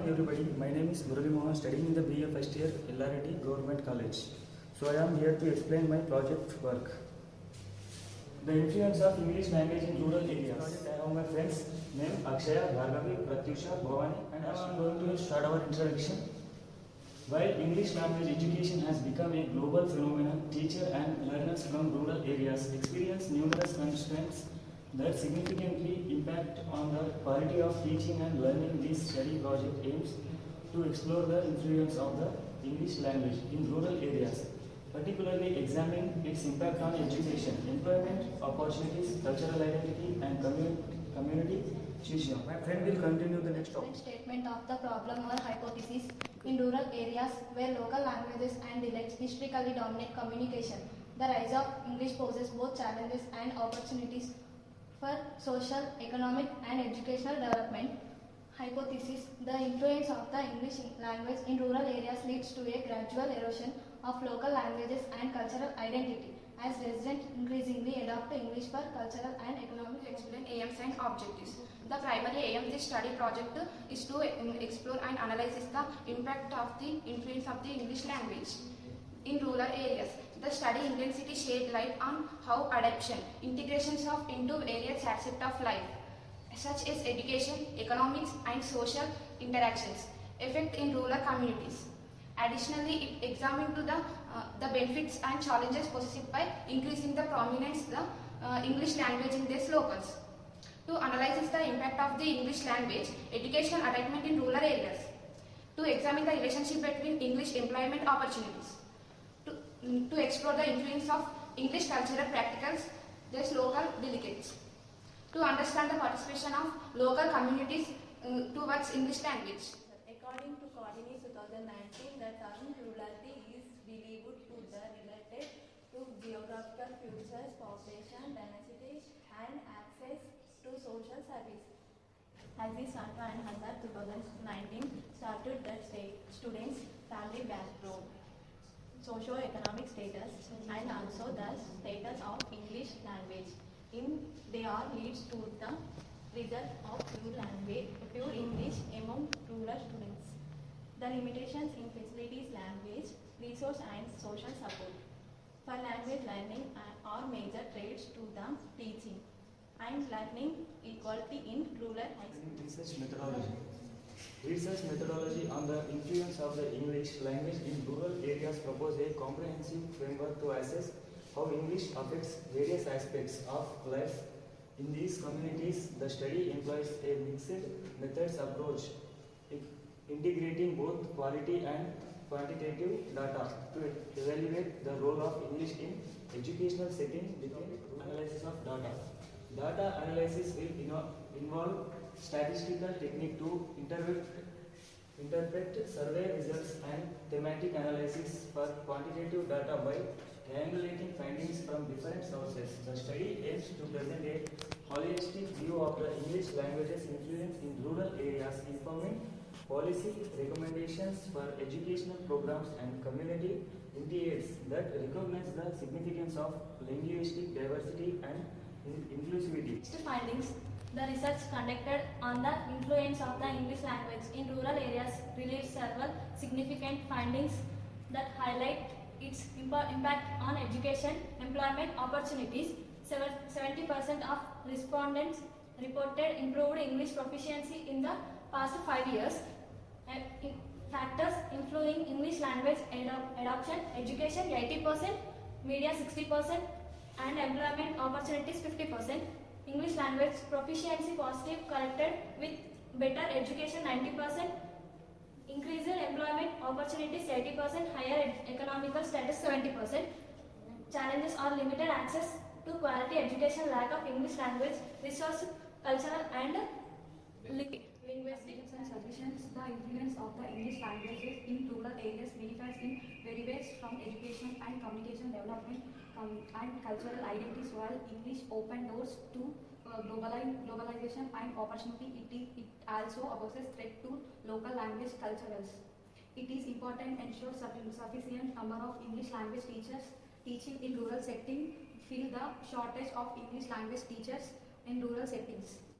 everybody. My name is Murali Mohan, studying in the BA first year, LRT Government College. So I am here to explain my project work. The influence of English language in rural areas. I have my friends named Akshaya, Bhargavi, Pratyusha, Bhavani, and I am going to start our introduction. While English language education has become a global phenomenon, teachers and learners from rural areas experience numerous constraints that significantly impact on the quality of teaching and learning. This study project aims to explore the influence of the English language in rural areas, particularly examining its impact on education, employment opportunities, cultural identity, and community cohesion. My friend will continue the next topic. Statement of the problem or hypothesis in rural areas where local languages and dialects historically dominate communication. The rise of English poses both challenges and opportunities for social, economic, and educational development. Hypothesis: the influence of the English language in rural areas leads to a gradual erosion of local languages and cultural identity, as residents increasingly adopt English for cultural and economic. Explain aims and objectives. The primary aim of this study project is to explore and analyze the impact of the influence of the English language in rural areas. The study intensity shed light on how adoption, integrations of into various aspects of life, such as education, economics, and social interactions, affect in rural communities. Additionally, it examined to the benefits and challenges posed by increasing the prominence of the English language in these locals. To analyze the impact of the English language education attainment in rural areas. To examine the relationship between English employment opportunities. To explore the influence of English cultural practicals, these local delegates. To understand the participation of local communities towards English language. According to Coordinate 2019, the term rurality is believed to be related to geographical features, population density, and access to social service. As the Santa and Hazard 2019 started that students' family background, socio-economic status, and also the status of English language. They all leads to the result of pure English among rural students. The limitations in facilities, language, resource, and social support for language learning are major threats to the teaching and learning equality in rural Research methodology. Research methodology on the influence of the English language in rural areas propose a comprehensive framework to assess how English affects various aspects of life in these communities. The study employs a mixed methods approach, integrating both quality and quantitative data to evaluate the role of English in educational setting within analysis of data. Data analysis will involve statistical technique to interpret survey results and thematic analysis for quantitative data by triangulating findings from different sources. The study aims to present a holistic view of the English language's influence in rural areas, informing policy recommendations for educational programs and community initiatives that recognize the significance of linguistic diversity and inclusivity. Findings. The research conducted on the influence of the English language in rural areas reveals several significant findings that highlight its impact on education, employment opportunities. 70% of respondents reported improved English proficiency in the past 5 years. Factors influencing English language adoption: education 80%, media 60%, and employment opportunities 50%. English language proficiency positive corrected with better education 90%, increased employment opportunities 80%, higher economical status 70%. Challenges are limited access to quality education, lack of English language resource, cultural and linguistic Suggestions. The influence of the English languages in rural areas manifests in very ways, from education and communication development and cultural identities. While English open doors to globalization and opportunity, it also poses threat to local language cultures. It is important to ensure sufficient number of English language teachers teaching in rural setting, fill the shortage of English language teachers in rural settings.